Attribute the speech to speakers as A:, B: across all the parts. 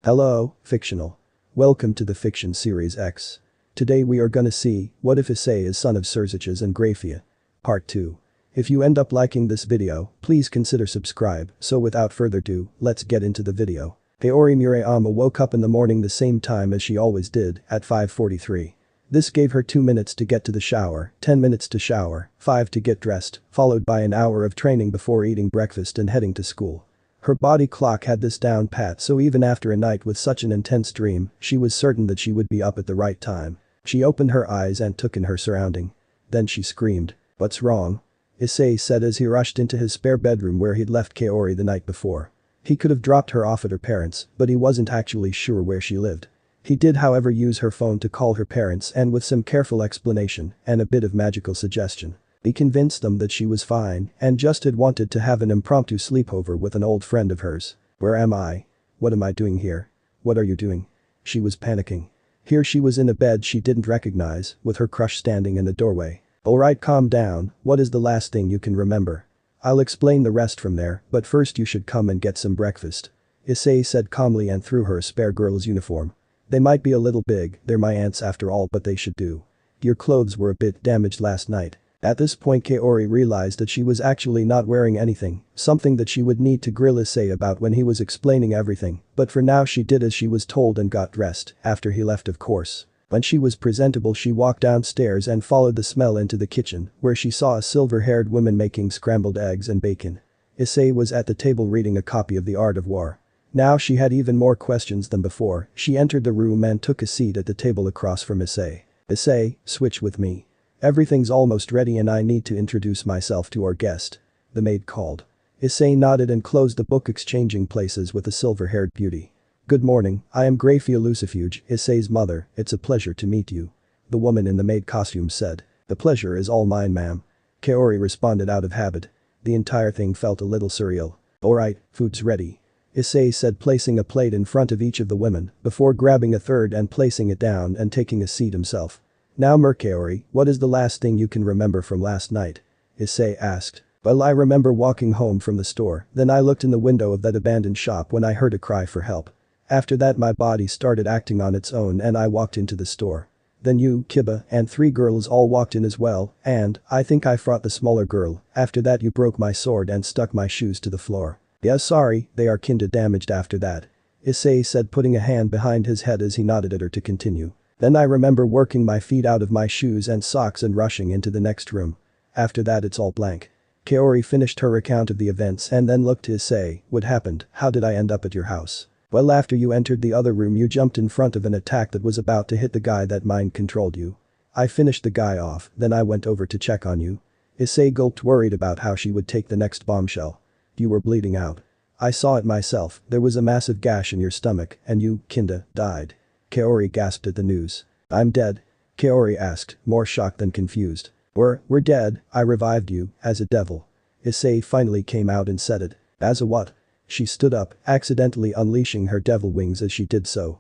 A: Hello, fictional. Welcome to the fiction series X. Today we are gonna see, what if Issei is son of Sirzechs and Grayfia? Part 2. If you end up liking this video, please consider subscribe, so without further ado, let's get into the video. Hyoudou Murayama woke up in the morning the same time as she always did, at 5:43. This gave her 2 minutes to get to the shower, 10 minutes to shower, 5 to get dressed, followed by an hour of training before eating breakfast and heading to school. Her body clock had this down pat, so even after a night with such an intense dream, she was certain that she would be up at the right time. She opened her eyes and took in her surrounding. Then she screamed, "What's wrong?" Issei said as he rushed into his spare bedroom where he'd left Kaori the night before. He could have dropped her off at her parents', but he wasn't actually sure where she lived. He did however use her phone to call her parents, and with some careful explanation and a bit of magical suggestion, he convinced them that she was fine and just had wanted to have an impromptu sleepover with an old friend of hers. "Where am I? What am I doing here? What are you doing?" She was panicking. Here she was in a bed she didn't recognize, with her crush standing in the doorway. "Alright, calm down, what is the last thing you can remember? I'll explain the rest from there, but first you should come and get some breakfast," Issei said calmly and threw her a spare girl's uniform. "They might be a little big, they're my aunts after all, but they should do. Your clothes were a bit damaged last night." At this point Kaori realized that she was actually not wearing anything, something that she would need to grill Issei about when he was explaining everything, but for now she did as she was told and got dressed, after he left of course. When she was presentable she walked downstairs and followed the smell into the kitchen, where she saw a silver-haired woman making scrambled eggs and bacon. Issei was at the table reading a copy of The Art of War. Now she had even more questions than before. She entered the room and took a seat at the table across from Issei. "Issei, switch with me. Everything's almost ready and I need to introduce myself to our guest," the maid called. Issei nodded and closed the book, exchanging places with the silver-haired beauty. "Good morning, I am Grayfia Lucifer, Issei's mother, it's a pleasure to meet you," the woman in the maid costume said. "The pleasure is all mine, ma'am," Kaori responded out of habit. The entire thing felt a little surreal. "Alright, food's ready," Issei said, placing a plate in front of each of the women, before grabbing a third and placing it down and taking a seat himself. "Now Kaori, what is the last thing you can remember from last night?" Issei asked. "Well, I remember walking home from the store, then I looked in the window of that abandoned shop when I heard a cry for help. After that my body started acting on its own and I walked into the store. Then you, Kiba, and 3 girls all walked in as well, and I think I fought the smaller girl. After that you broke my sword and stuck my shoes to the floor. Yeah, sorry, they are kinda damaged after that," Issei said, putting a hand behind his head as he nodded at her to continue. "Then I remember working my feet out of my shoes and socks and rushing into the next room. After that it's all blank." Kaori finished her account of the events and then looked to Issei. "What happened? How did I end up at your house?" "Well, after you entered the other room you jumped in front of an attack that was about to hit the guy that mind-controlled you. I finished the guy off, then I went over to check on you." Issei gulped, worried about how she would take the next bombshell. "You were bleeding out. I saw it myself, there was a massive gash in your stomach and you, kinda, died." Kaori gasped at the news. "I'm dead?" Kaori asked, more shocked than confused. We're dead, I revived you, as a devil." Issei finally came out and said it. "As a what?" She stood up, accidentally unleashing her devil wings as she did so.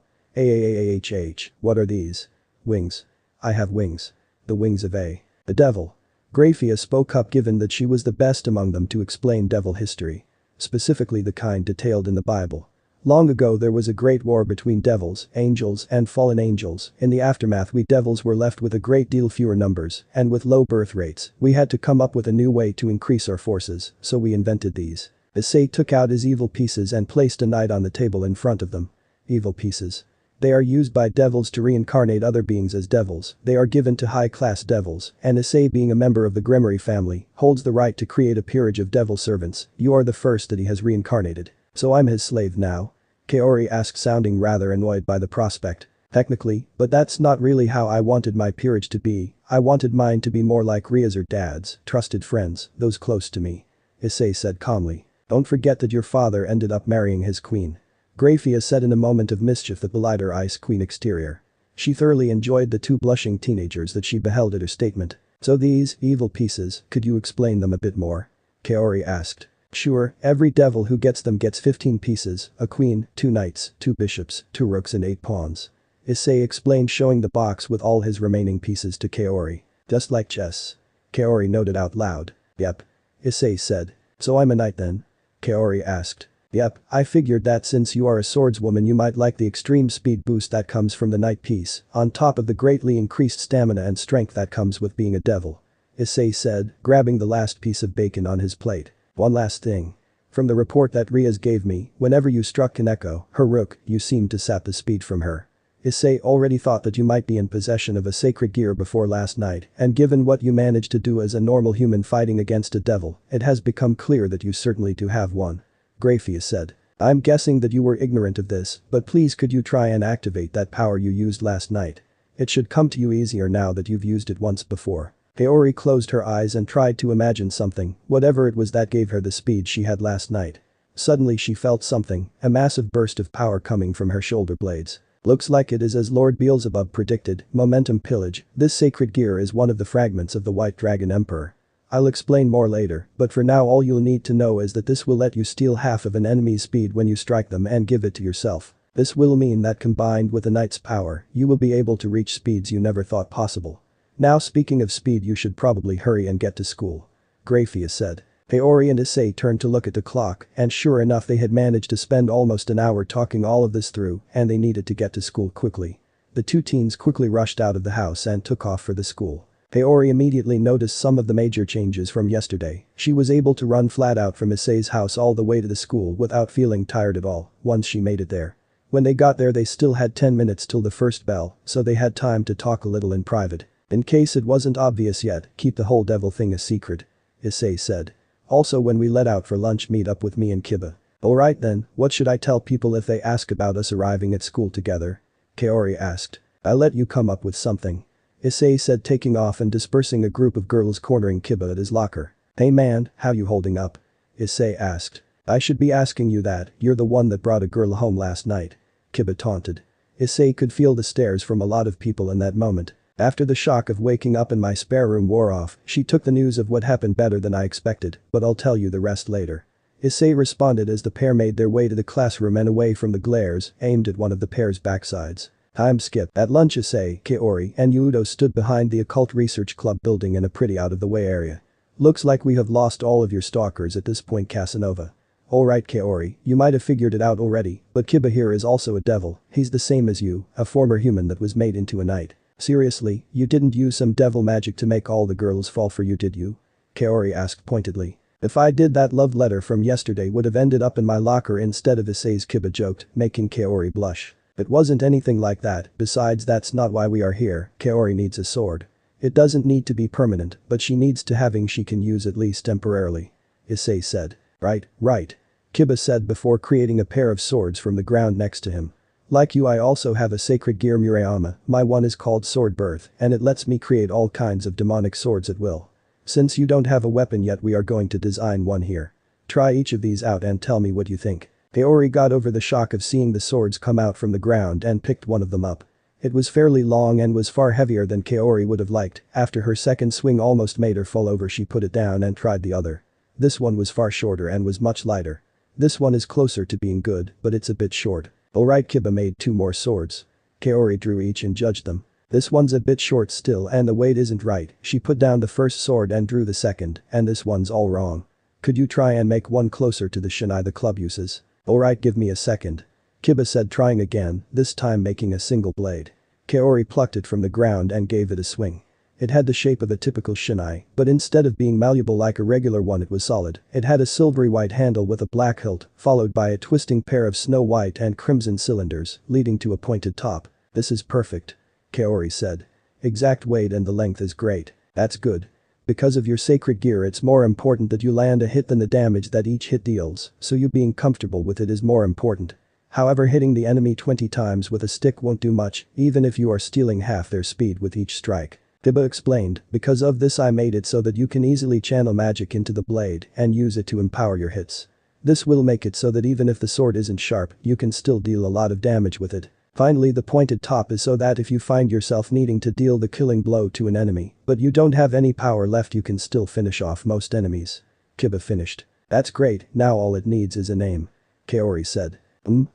A: What are these?" "Wings. I have wings. The wings of the devil." Grayfia spoke up, given that she was the best among them to explain devil history. Specifically the kind detailed in the Bible. "Long ago there was a great war between devils, angels and fallen angels. In the aftermath we devils were left with a great deal fewer numbers, and with low birth rates, we had to come up with a new way to increase our forces, so we invented these." Issei took out his evil pieces and placed a knight on the table in front of them. "Evil pieces. They are used by devils to reincarnate other beings as devils. They are given to high-class devils, and Issei, being a member of the Grimoire family, holds the right to create a peerage of devil servants. You are the first that he has reincarnated. So I'm his slave now?" Kaori asked, sounding rather annoyed by the prospect. "Technically, but that's not really how I wanted my peerage to be. I wanted mine to be more like Ria's or Dad's, trusted friends, those close to me," Issei said calmly. "Don't forget that your father ended up marrying his queen," Grayfia said in a moment of mischief that belied her Ice Queen exterior. She thoroughly enjoyed the 2 blushing teenagers that she beheld at her statement. "So these evil pieces, could you explain them a bit more?" Kaori asked. "Sure, every devil who gets them gets 15 pieces, a queen, 2 knights, 2 bishops, 2 rooks and 8 pawns," Issei explained, showing the box with all his remaining pieces to Kaori. "Just like chess," Kaori noted out loud. "Yep," Issei said. "So I'm a knight then?" Kaori asked. Yep, I figured that since you are a swordswoman you might like the extreme speed boost that comes from the night piece, on top of the greatly increased stamina and strength that comes with being a devil. Issei said, grabbing the last piece of bacon on his plate. One last thing. From the report that Riaz gave me, whenever you struck Kaneko, her rook, you seemed to sap the speed from her. Issei already thought that you might be in possession of a sacred gear before last night, and given what you managed to do as a normal human fighting against a devil, it has become clear that you certainly do have one. Grayfia said. I'm guessing that you were ignorant of this, but please could you try and activate that power you used last night. It should come to you easier now that you've used it once before. Hyoudou closed her eyes and tried to imagine something, whatever it was that gave her the speed she had last night. Suddenly she felt something, a massive burst of power coming from her shoulder blades. Looks like it is as Lord Beelzebub predicted, momentum pillage, this sacred gear is one of the fragments of the White Dragon Emperor. I'll explain more later, but for now all you'll need to know is that this will let you steal half of an enemy's speed when you strike them and give it to yourself. This will mean that combined with the knight's power, you will be able to reach speeds you never thought possible. Now speaking of speed you should probably hurry and get to school. Grayfia said. Hyoudou and Issei turned to look at the clock and sure enough they had managed to spend almost an hour talking all of this through and they needed to get to school quickly. The two teens quickly rushed out of the house and took off for the school. Hyoudou immediately noticed some of the major changes from yesterday. She was able to run flat out from Issei's house all the way to the school without feeling tired at all once she made it there. When they got there they still had 10 minutes till the first bell, so they had time to talk a little in private. In case it wasn't obvious yet, keep the whole devil thing a secret. Issei said. Also when we let out for lunch meet up with me and Kiba. Alright then, what should I tell people if they ask about us arriving at school together? Hyoudou asked. I'll let you come up with something. Issei said taking off and dispersing a group of girls cornering Kiba at his locker. Hey man, how you holding up? Issei asked. I should be asking you that, you're the one that brought a girl home last night. Kiba taunted. Issei could feel the stares from a lot of people in that moment. After the shock of waking up in my spare room wore off, she took the news of what happened better than I expected, but I'll tell you the rest later. Issei responded as the pair made their way to the classroom and away from the glares aimed at one of the pair's backsides. Time skip. At lunch Issei, Hyoudou and Hyoudou stood behind the Occult Research Club building in a pretty out-of-the-way area. Looks like we have lost all of your stalkers at this point Casanova. Alright Hyoudou, you might have figured it out already, but Kiba here is also a devil, he's the same as you, a former human that was made into a knight. Seriously, you didn't use some devil magic to make all the girls fall for you did you? Hyoudou asked pointedly. If I did that love letter from yesterday would have ended up in my locker instead of Issei's Kiba joked, making Hyoudou blush. It wasn't anything like that, besides that's not why we are here, Hyoudou needs a sword. It doesn't need to be permanent, but she needs to having she can use at least temporarily. Issei said. Right. Kiba said before creating a pair of swords from the ground next to him. Like you I also have a sacred gear Murayama, my one is called Sword Birth and it lets me create all kinds of demonic swords at will. Since you don't have a weapon yet we are going to design one here. Try each of these out and tell me what you think. Hyoudou got over the shock of seeing the swords come out from the ground and picked one of them up. It was fairly long and was far heavier than Hyoudou would have liked, after her second swing almost made her fall over she put it down and tried the other. This one was far shorter and was much lighter. This one is closer to being good, but it's a bit short. Alright Kiba made 2 more swords. Hyoudou drew each and judged them. This one's a bit short still and the weight isn't right, she put down the first sword and drew the second, and this one's all wrong. Could you try and make one closer to the shinai the club uses? Alright give me a second. Kiba said trying again, this time making a single blade. Hyoudou plucked it from the ground and gave it a swing. It had the shape of a typical shinai, but instead of being malleable like a regular one it was solid. It had a silvery white handle with a black hilt, followed by a twisting pair of snow white and crimson cylinders, leading to a pointed top. This is perfect. Hyoudou said. Exact weight and the length is great. That's good. Because of your sacred gear it's more important that you land a hit than the damage that each hit deals, so you being comfortable with it is more important. However hitting the enemy 20 times with a stick won't do much, even if you are stealing half their speed with each strike. Kiba explained, because of this I made it so that you can easily channel magic into the blade and use it to empower your hits. This will make it so that even if the sword isn't sharp, you can still deal a lot of damage with it. Finally the pointed top is so that if you find yourself needing to deal the killing blow to an enemy, but you don't have any power left you can still finish off most enemies. Kiba finished. That's great, now all it needs is a name. Hyoudou said.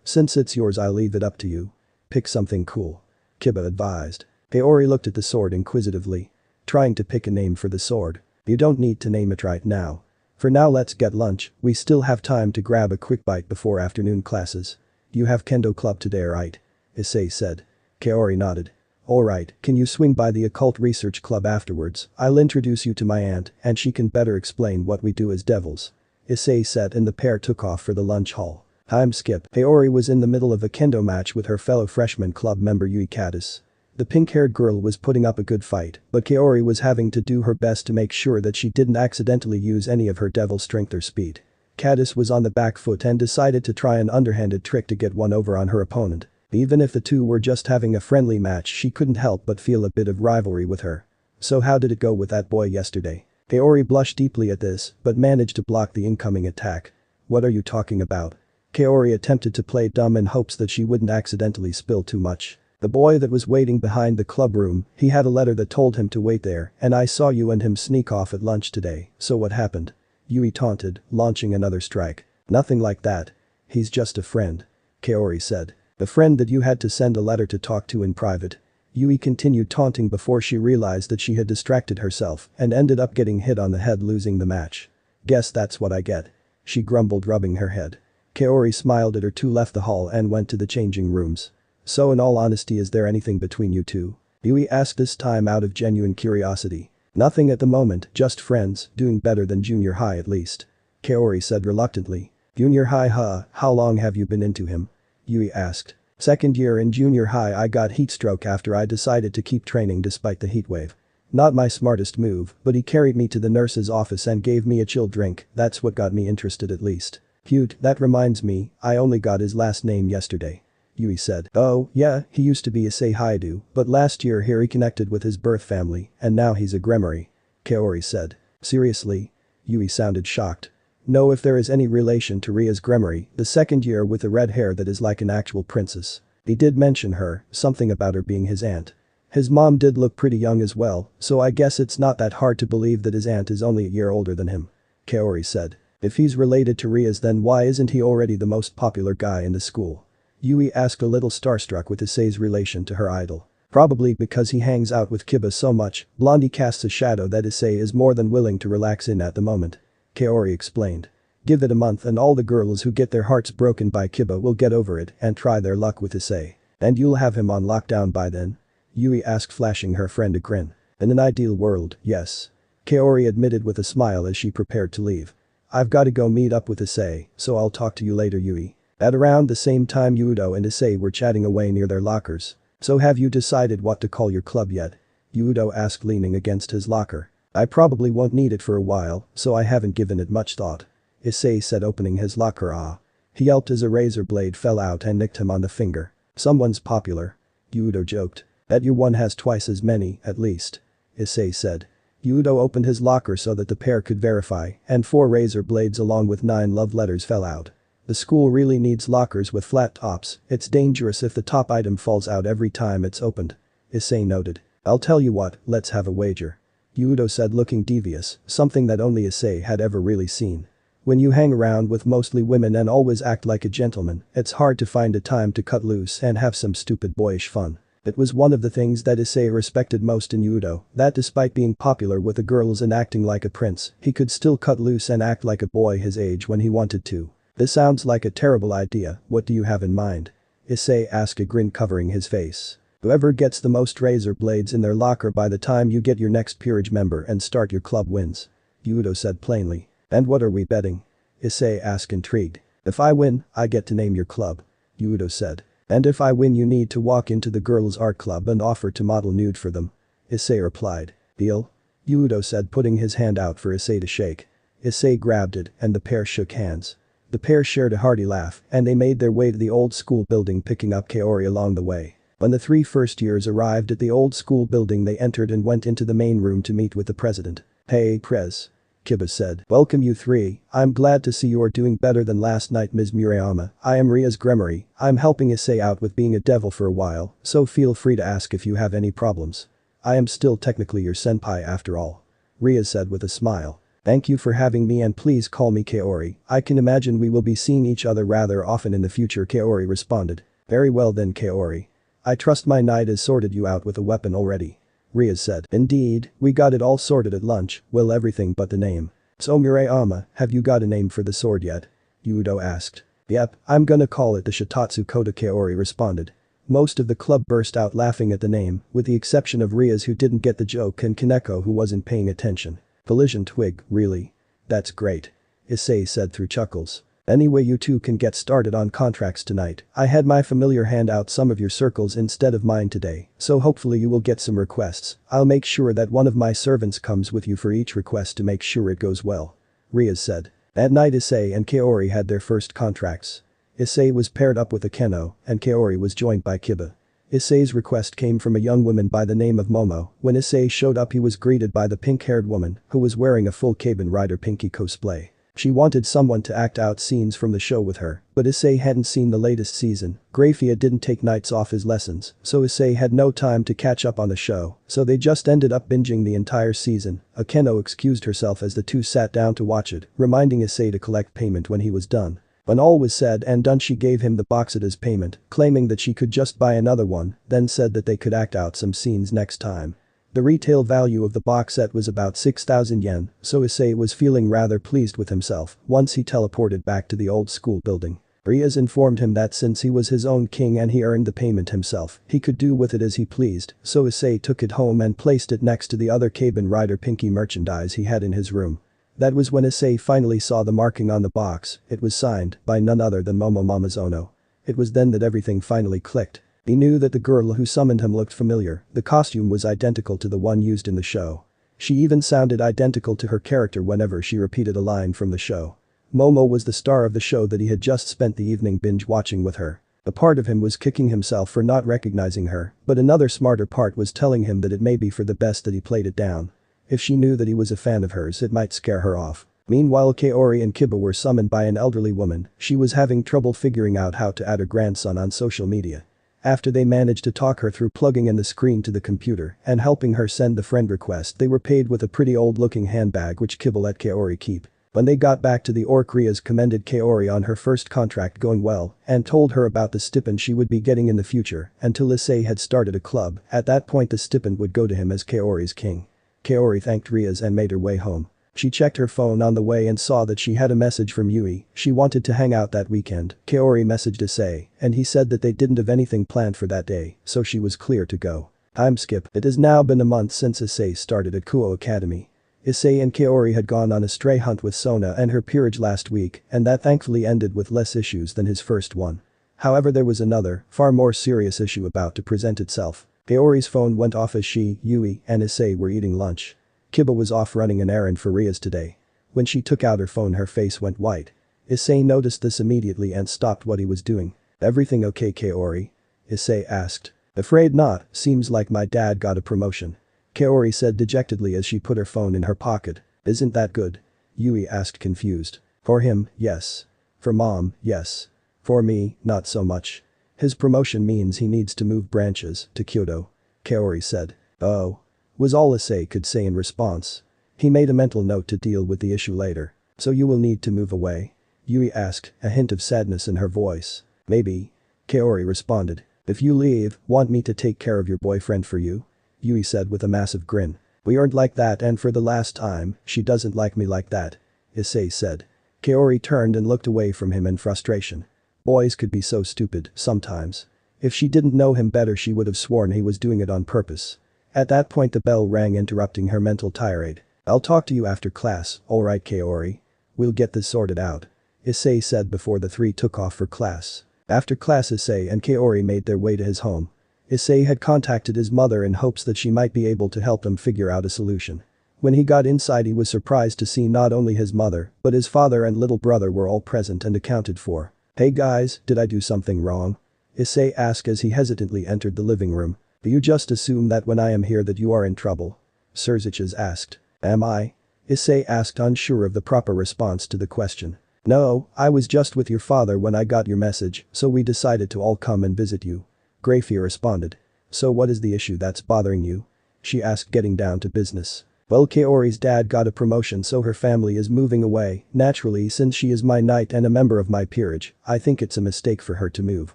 A: Since it's yours I'll leave it up to you. Pick something cool. Kiba advised. Hyoudou looked at the sword inquisitively. Trying to pick a name for the sword. You don't need to name it right now. For now let's get lunch, we still have time to grab a quick bite before afternoon classes. You have kendo club today, right? Issei said. Kaori nodded. Alright, can you swing by the occult research club afterwards? I'll introduce you to my aunt and she can better explain what we do as devils. Issei said and the pair took off for the lunch hall. Time skip. Kaori was in the middle of a kendo match with her fellow freshman club member Yui Caddis. The pink-haired girl was putting up a good fight, but Kaori was having to do her best to make sure that she didn't accidentally use any of her devil strength or speed. Caddis was on the back foot and decided to try an underhanded trick to get one over on her opponent. Even if the two were just having a friendly match, she couldn't help but feel a bit of rivalry with her. So how did it go with that boy yesterday? Kaori blushed deeply at this, but managed to block the incoming attack. What are you talking about? Kaori attempted to play dumb in hopes that she wouldn't accidentally spill too much. The boy that was waiting behind the club room, he had a letter that told him to wait there, and I saw you and him sneak off at lunch today, so what happened? Yui taunted, launching another strike. Nothing like that. He's just a friend. Kaori said. The friend that you had to send a letter to talk to in private. Yui continued taunting before she realized that she had distracted herself and ended up getting hit on the head, losing the match. Guess that's what I get. She grumbled, rubbing her head. Kaori smiled at her two, left the hall and went to the changing rooms. So in all honesty, is there anything between you two? Yui asked, this time out of genuine curiosity. Nothing at the moment, just friends, doing better than junior high at least. Kaori said reluctantly. Junior high, huh? How long have you been into him? Yui asked. Second year in junior high. I got heat stroke after I decided to keep training despite the heat wave. Not my smartest move, but he carried me to the nurse's office and gave me a chill drink, that's what got me interested at least. Cute, that reminds me, I only got his last name yesterday. Yui said. Oh, yeah, he used to be Issei Hyoudou, but last year he reconnected with his birth family, and now he's a Gremory. Kaori said. Seriously? Yui sounded shocked. No, if there is any relation to Ria's Gremory, the second year with the red hair that is like an actual princess. He did mention her, something about her being his aunt. His mom did look pretty young as well, so I guess it's not that hard to believe that his aunt is only a year older than him. Kaori said. If he's related to Ria's, then why isn't he already the most popular guy in the school? Yui asked, a little starstruck with Issei's relation to her idol. Probably because he hangs out with Kiba so much, Blondie casts a shadow that Issei is more than willing to relax in at the moment. Kaori explained. Give it a month and all the girls who get their hearts broken by Kiba will get over it and try their luck with Issei. And you'll have him on lockdown by then? Yui asked, flashing her friend a grin. In an ideal world, yes. Kaori admitted with a smile as she prepared to leave. I've gotta go meet up with Issei, so I'll talk to you later, Yui. At around the same time, Hyoudou and Issei were chatting away near their lockers. So have you decided what to call your club yet? Hyoudou asked, leaning against his locker. I probably won't need it for a while, so I haven't given it much thought. Issei said, opening his locker. Ah. He yelped as a razor blade fell out and nicked him on the finger. Someone's popular. Hyoudou joked. Bet you one has twice as many, at least. Issei said. Hyoudou opened his locker so that the pair could verify, and 4 razor blades along with 9 love letters fell out. The school really needs lockers with flat tops, it's dangerous if the top item falls out every time it's opened. Issei noted. I'll tell you what, let's have a wager. Hyoudou said, looking devious, something that only Issei had ever really seen. When you hang around with mostly women and always act like a gentleman, it's hard to find a time to cut loose and have some stupid boyish fun. It was one of the things that Issei respected most in Hyoudou, that despite being popular with the girls and acting like a prince, he could still cut loose and act like a boy his age when he wanted to. This sounds like a terrible idea, what do you have in mind? Issei asked, a grin covering his face. Whoever gets the most razor blades in their locker by the time you get your next peerage member and start your club wins. Hyoudou said plainly. And what are we betting? Issei asked, intrigued. If I win, I get to name your club. Hyoudou said. And if I win, you need to walk into the girls' art club and offer to model nude for them. Issei replied. Deal? Hyoudou said, putting his hand out for Issei to shake. Issei grabbed it and the pair shook hands. The pair shared a hearty laugh and they made their way to the old school building, picking up Kaori along the way. When the 3 first years arrived at the old school building, they entered and went into the main room to meet with the president. Hey, Prez. Kiba said. Welcome you 3, I'm glad to see you are doing better than last night, Ms. Murayama. I am Ria's Gremory, I'm helping Issei out with being a devil for a while, so feel free to ask if you have any problems. I am still technically your senpai after all. Ria said with a smile. Thank you for having me and please call me Kaori, I can imagine we will be seeing each other rather often in the future, Kaori responded. Very well then, Kaori. I trust my knight has sorted you out with a weapon already. Ria said. Indeed, we got it all sorted at lunch, well, everything but the name. "So Murayama, have you got a name for the sword yet?" Hyoudou asked. "Yep, I'm gonna call it the Shitatsu Koda," Kaori responded. Most of the club burst out laughing at the name, with the exception of Rias who didn't get the joke and Kaneko who wasn't paying attention. "Collision twig, really? That's great," Issei said through chuckles. "Anyway, you two can get started on contracts tonight. I had my familiar hand out some of your circles instead of mine today, so hopefully you will get some requests. I'll make sure that one of my servants comes with you for each request to make sure it goes well," Rias said. At night Issei and Kaori had their first contracts. Issei was paired up with Akeno, and Kaori was joined by Kiba. Issei's request came from a young woman by the name of Momo. When Issei showed up he was greeted by the pink-haired woman, who was wearing a full Kamen Rider Pinky cosplay. She wanted someone to act out scenes from the show with her, but Issei hadn't seen the latest season. Grayfia didn't take nights off his lessons, so Issei had no time to catch up on the show, so they just ended up binging the entire season. Akeno excused herself as the two sat down to watch it, reminding Issei to collect payment when he was done. When all was said and done she gave him the box as payment, claiming that she could just buy another one, then said that they could act out some scenes next time. The retail value of the box set was about 6,000 yen, so Issei was feeling rather pleased with himself once he teleported back to the old school building. Rias informed him that since he was his own king and he earned the payment himself, he could do with it as he pleased, so Issei took it home and placed it next to the other Kamen Rider Pinky merchandise he had in his room. That was when Issei finally saw the marking on the box. It was signed by none other than Momo Mamazono. It was then that everything finally clicked. He knew that the girl who summoned him looked familiar. The costume was identical to the one used in the show. She even sounded identical to her character whenever she repeated a line from the show. Momo was the star of the show that he had just spent the evening binge watching with her. A part of him was kicking himself for not recognizing her, but another smarter part was telling him that it may be for the best that he played it down. If she knew that he was a fan of hers it might scare her off. Meanwhile Kaori and Kiba were summoned by an elderly woman. She was having trouble figuring out how to add her grandson on social media. After they managed to talk her through plugging in the screen to the computer and helping her send the friend request, they were paid with a pretty old-looking handbag which Kiba let Kaori keep. When they got back to the Orc, Rias commended Kaori on her first contract going well and told her about the stipend she would be getting in the future until Issei had started a club. At that point the stipend would go to him as Kaori's king. Kaori thanked Rias and made her way home. She checked her phone on the way and saw that she had a message from Yui. She wanted to hang out that weekend. Kaori messaged Issei, and he said that they didn't have anything planned for that day, so she was clear to go. Time skip. It has now been a month since Issei started at Kuo Academy. Issei and Kaori had gone on a stray hunt with Sona and her peerage last week, and that thankfully ended with less issues than his first one. However, there was another, far more serious issue about to present itself. Kaori's phone went off as she, Yui, and Issei were eating lunch. Kiba was off running an errand for Rias today. When she took out her phone her face went white. Issei noticed this immediately and stopped what he was doing. "Everything okay, Kaori?" Issei asked. "Afraid not, seems like my dad got a promotion," Kaori said dejectedly as she put her phone in her pocket. "Isn't that good?" Yui asked confused. "For him, yes. For mom, yes. For me, not so much. His promotion means he needs to move branches to Kyoto," Kaori said. "Oh," was all Issei could say in response. He made a mental note to deal with the issue later. "So you will need to move away?" Yui asked, a hint of sadness in her voice. "Maybe," Kaori responded. "If you leave, want me to take care of your boyfriend for you?" Yui said with a massive grin. "We aren't like that, and for the last time, she doesn't like me like that," Issei said. Kaori turned and looked away from him in frustration. Boys could be so stupid, sometimes. If she didn't know him better she would have sworn he was doing it on purpose. At that point the bell rang, interrupting her mental tirade. "I'll talk to you after class, alright Kaori? We'll get this sorted out," Issei said before the three took off for class. After class Issei and Kaori made their way to his home. Issei had contacted his mother in hopes that she might be able to help them figure out a solution. When he got inside he was surprised to see not only his mother, but his father and little brother were all present and accounted for. "Hey guys, did I do something wrong?" Issei asked as he hesitantly entered the living room. "Do you just assume that when I am here that you are in trouble?" Sirzechs asked. "Am I?" Issei asked, unsure of the proper response to the question. "No, I was just with your father when I got your message, so we decided to all come and visit you," Grayfia responded. "So what is the issue that's bothering you?" she asked, getting down to business. "Well, Kaori's dad got a promotion so her family is moving away. Naturally, since she is my knight and a member of my peerage, I think it's a mistake for her to move.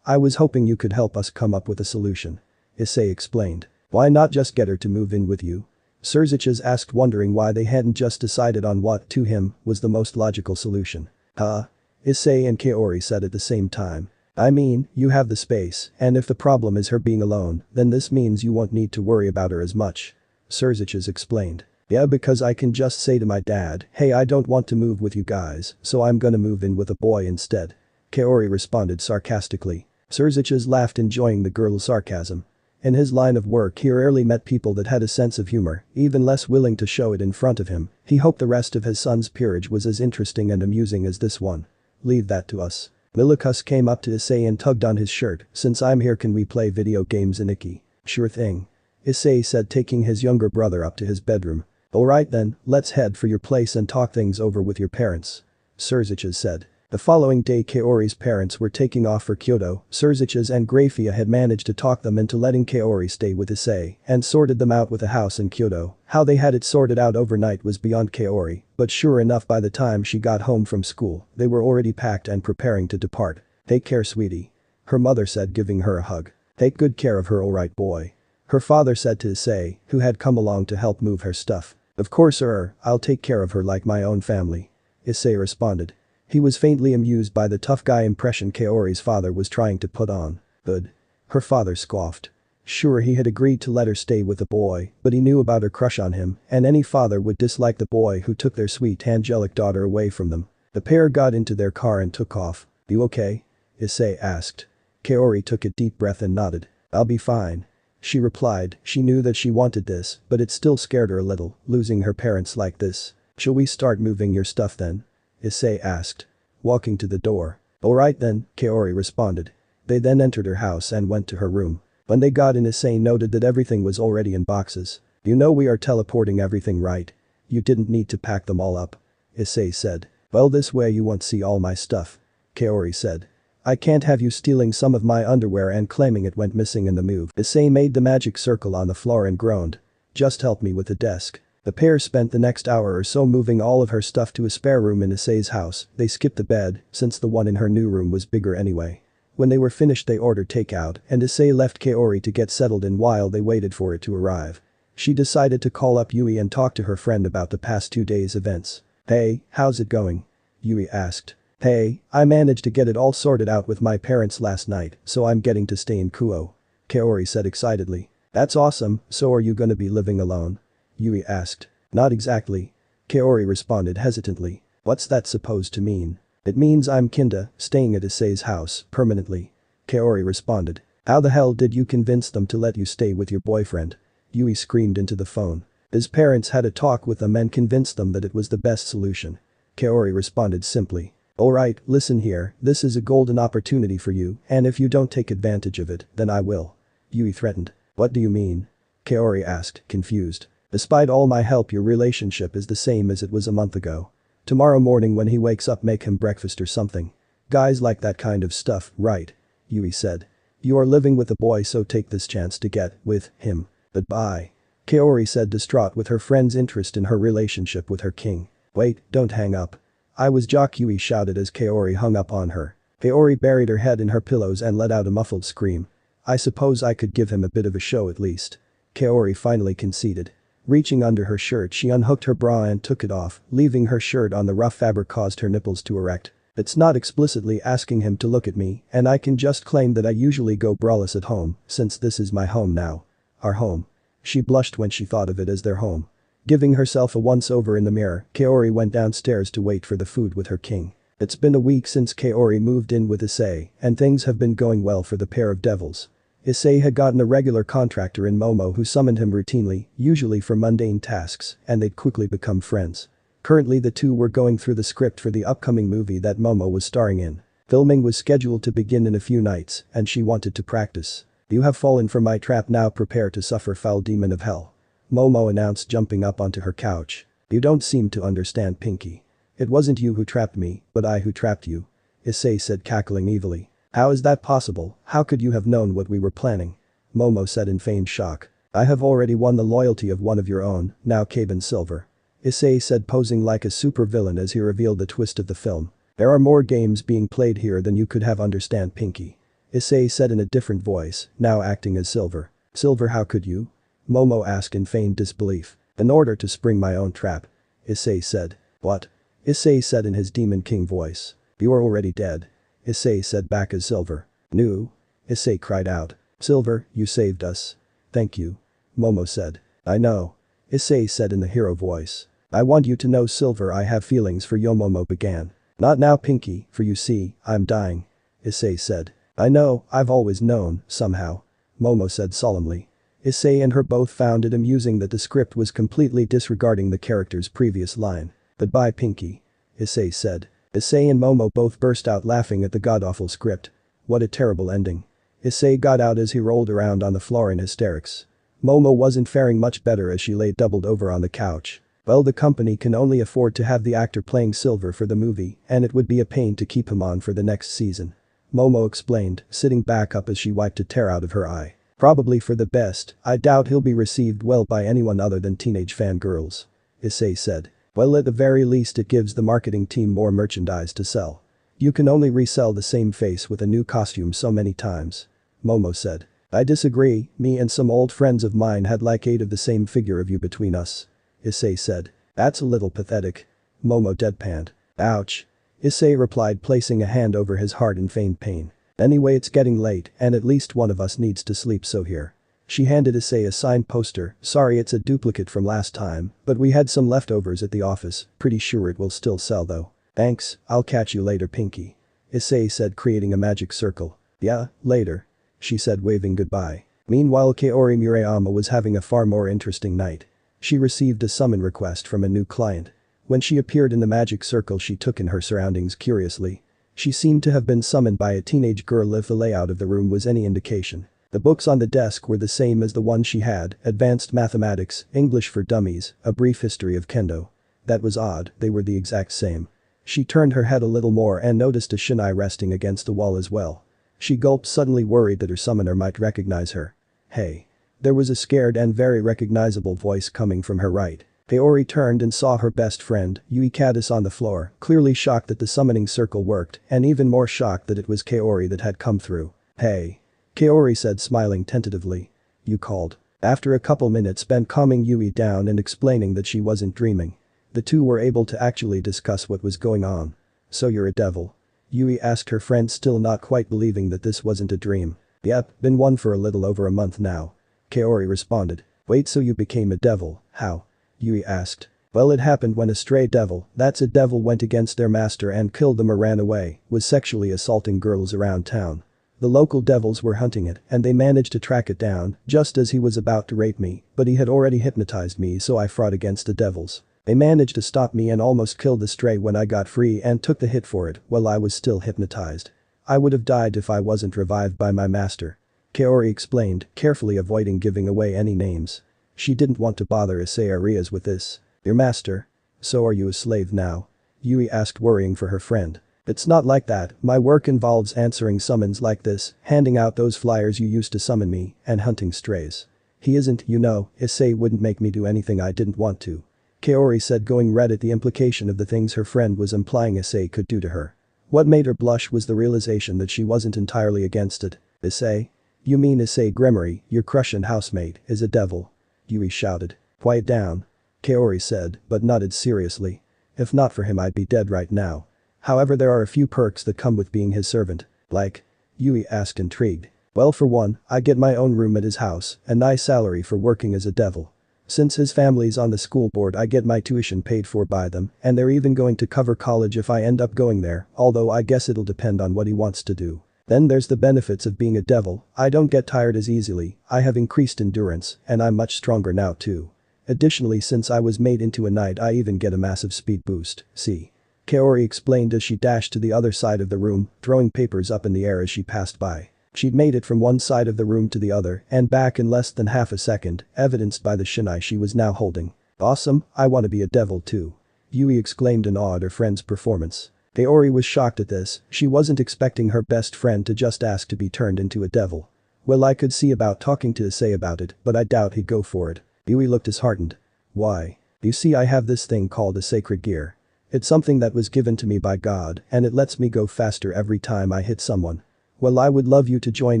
A: I was hoping you could help us come up with a solution," Issei explained. "Why not just get her to move in with you?" Sirzechs asked, wondering why they hadn't just decided on what, to him, was the most logical solution. Huh? Issei and Kaori said at the same time. I mean, you have the space, and if the problem is her being alone, then this means you won't need to worry about her as much. Sirzechs explained. Yeah, because I can just say to my dad, hey, I don't want to move with you guys, so I'm gonna move in with a boy instead. Kaori responded sarcastically. Sirzechs laughed, enjoying the girl's sarcasm. In his line of work, he rarely met people that had a sense of humor, even less willing to show it in front of him. He hoped the rest of his son's peerage was as interesting and amusing as this one. Leave that to us. Milikus came up to Issei and tugged on his shirt. Since I'm here, can we play video games, Aniki? Sure thing. Issei said, taking his younger brother up to his bedroom. Alright then, let's head for your place and talk things over with your parents. Sirzechs said. The following day, Kaori's parents were taking off for Hyoudou. Sirzechs and Grayfia had managed to talk them into letting Kaori stay with Issei and sorted them out with a house in Hyoudou. How they had it sorted out overnight was beyond Kaori, but sure enough, by the time she got home from school, they were already packed and preparing to depart. Take care, sweetie. Her mother said, giving her a hug. Take good care of her, alright boy. Her father said to Issei, who had come along to help move her stuff. Of course, I'll take care of her like my own family. Issei responded. He was faintly amused by the tough guy impression Kaori's father was trying to put on. Good. Her father scoffed. Sure, he had agreed to let her stay with the boy, but he knew about her crush on him, and any father would dislike the boy who took their sweet angelic daughter away from them. The pair got into their car and took off. You okay? Issei asked. Kaori took a deep breath and nodded. I'll be fine. She replied. She knew that she wanted this, but it still scared her a little, losing her parents like this. Shall we start moving your stuff then? Issei asked. Walking to the door. Alright then, Kaori responded. They then entered her house and went to her room. When they got in, Issei noted that everything was already in boxes. You know we are teleporting everything, right? You didn't need to pack them all up. Issei said. Well, this way you won't see all my stuff. Kaori said. I can't have you stealing some of my underwear and claiming it went missing in the move. Issei made the magic circle on the floor and groaned. Just help me with the desk. The pair spent the next hour or so moving all of her stuff to a spare room in Issei's house. They skipped the bed, since the one in her new room was bigger anyway. When they were finished, they ordered takeout, and Issei left Kaori to get settled in while they waited for it to arrive. She decided to call up Yui and talk to her friend about the past 2 days' events. Hey, how's it going? Yui asked. Hey, I managed to get it all sorted out with my parents last night, so I'm getting to stay in Kuo. Kaori said excitedly. That's awesome, so are you gonna be living alone? Yui asked. Not exactly. Kaori responded hesitantly. What's that supposed to mean? It means I'm kinda staying at Issei's house permanently. Kaori responded. How the hell did you convince them to let you stay with your boyfriend? Yui screamed into the phone. His parents had a talk with them and convinced them that it was the best solution. Kaori responded simply. Alright, listen here, this is a golden opportunity for you, and if you don't take advantage of it, then I will. Yui threatened. What do you mean? Kaori asked, confused. Despite all my help, your relationship is the same as it was a month ago. Tomorrow morning when he wakes up, make him breakfast or something. Guys like that kind of stuff, right? Yui said. You are living with a boy, so take this chance to get with him. But bye. Kaori said, distraught with her friend's interest in her relationship with her king. Wait, don't hang up. I was Jock, Yui shouted as Kaori hung up on her. Kaori buried her head in her pillows and let out a muffled scream. I suppose I could give him a bit of a show at least. Kaori finally conceded. Reaching under her shirt, she unhooked her bra and took it off, leaving her shirt on. The rough fabric caused her nipples to erect. It's not explicitly asking him to look at me, and I can just claim that I usually go braless at home, since this is my home now. Our home. She blushed when she thought of it as their home. Giving herself a once-over in the mirror, Kaori went downstairs to wait for the food with her king. It's been a week since Kaori moved in with Issei, and things have been going well for the pair of devils. Issei had gotten a regular contractor in Momo who summoned him routinely, usually for mundane tasks, and they'd quickly become friends. Currently the two were going through the script for the upcoming movie that Momo was starring in. Filming was scheduled to begin in a few nights, and she wanted to practice. You have fallen for my trap, now prepare to suffer, foul demon of hell. Momo announced, jumping up onto her couch. You don't seem to understand, Pinky. It wasn't you who trapped me, but I who trapped you. Issei said, cackling evilly. How is that possible? How could you have known what we were planning? Momo said in feigned shock. I have already won the loyalty of one of your own, now Caben Silver. Issei said, posing like a supervillain as he revealed the twist of the film. There are more games being played here than you could have, understand, Pinky. Issei said in a different voice, now acting as Silver. Silver, how could you? Momo asked in feigned disbelief. In order to spring my own trap. Issei said. What? Issei said in his Demon King voice. You are already dead. Issei said back as Silver. No. Issei cried out. Silver, you saved us. Thank you. Momo said. I know. Issei said in the hero voice. I want you to know Silver, I have feelings for you. Momo began. Not now Pinky, for you see, I'm dying. Issei said. I know, I've always known, somehow. Momo said solemnly. Issei and her both found it amusing that the script was completely disregarding the character's previous line. Goodbye Pinky. Issei said. Issei and Momo both burst out laughing at the god-awful script. What a terrible ending. Issei got out as he rolled around on the floor in hysterics. Momo wasn't faring much better as she lay doubled over on the couch. Well, the company can only afford to have the actor playing Silver for the movie, and it would be a pain to keep him on for the next season. Momo explained, sitting back up as she wiped a tear out of her eye. Probably for the best, I doubt he'll be received well by anyone other than teenage fangirls. Issei said. Well, at the very least it gives the marketing team more merchandise to sell. You can only resell the same face with a new costume so many times. Momo said. I disagree, me and some old friends of mine had like 8 of the same figure of you between us. Issei said. That's a little pathetic. Momo deadpanned. Ouch. Issei replied, placing a hand over his heart in feigned pain. Anyway, it's getting late and at least one of us needs to sleep, so here. She handed Issei a signed poster. Sorry, it's a duplicate from last time, but we had some leftovers at the office, pretty sure it will still sell though. Thanks, I'll catch you later Pinky. Issei said, creating a magic circle. Yeah, later. She said, waving goodbye. Meanwhile, Kaori Murayama was having a far more interesting night. She received a summon request from a new client. When she appeared in the magic circle, she took in her surroundings curiously. She seemed to have been summoned by a teenage girl if the layout of the room was any indication. The books on the desk were the same as the one she had, advanced mathematics, English for dummies, a brief history of kendo. That was odd, they were the exact same. She turned her head a little more and noticed a shinai resting against the wall as well. She gulped, suddenly worried that her summoner might recognize her. Hey. There was a scared and very recognizable voice coming from her right. Kaori turned and saw her best friend, Yui Kadis, on the floor, clearly shocked that the summoning circle worked and even more shocked that it was Kaori that had come through. Hey. Kaori said, smiling tentatively. You called. After a couple minutes spent calming Yui down and explaining that she wasn't dreaming. The two were able to actually discuss what was going on. So you're a devil? Yui asked her friend, still not quite believing that this wasn't a dream. Yep, been one for a little over a month now. Kaori responded. Wait, so you became a devil, how? Yui asked. Well, it happened when a stray devil, that's a devil, went against their master and killed them or ran away, was sexually assaulting girls around town. The local devils were hunting it and they managed to track it down just as he was about to rape me, but he had already hypnotized me, so I fought against the devils. They managed to stop me and almost killed the stray when I got free and took the hit for it while I was still hypnotized. I would have died if I wasn't revived by my master. Kaori explained, carefully avoiding giving away any names. She didn't want to bother Issei Arias with this. Your master? So are you a slave now? Yui asked, worrying for her friend. It's not like that, my work involves answering summons like this, handing out those flyers you used to summon me, and hunting strays. He isn't, you know, Issei wouldn't make me do anything I didn't want to. Kaori said, going red at the implication of the things her friend was implying Issei could do to her. What made her blush was the realization that she wasn't entirely against it. Issei? You mean Issei Gremory, your crush and housemate, is a devil? Yui shouted. Quiet down. Kaori said, but nodded seriously. If not for him I'd be dead right now. However, there are a few perks that come with being his servant. Like? Yui asked, intrigued. Well, for one, I get my own room at his house, a nice salary for working as a devil. Since his family's on the school board, I get my tuition paid for by them, and they're even going to cover college if I end up going there, although I guess it'll depend on what he wants to do. Then there's the benefits of being a devil. I don't get tired as easily, I have increased endurance, and I'm much stronger now too. Additionally, since I was made into a knight, I even get a massive speed boost, see? Kaori explained as she dashed to the other side of the room, throwing papers up in the air as she passed by. She'd made it from one side of the room to the other and back in less than half a second, evidenced by the shinai she was now holding. Awesome, I want to be a devil too. Yui exclaimed in awe at her friend's performance. Kaori was shocked at this, she wasn't expecting her best friend to just ask to be turned into a devil. Well, I could see about talking to Issei about it, but I doubt he'd go for it. Yui looked disheartened. Why? You see, I have this thing called a sacred gear. It's something that was given to me by God and it lets me go faster every time I hit someone. Well, I would love you to join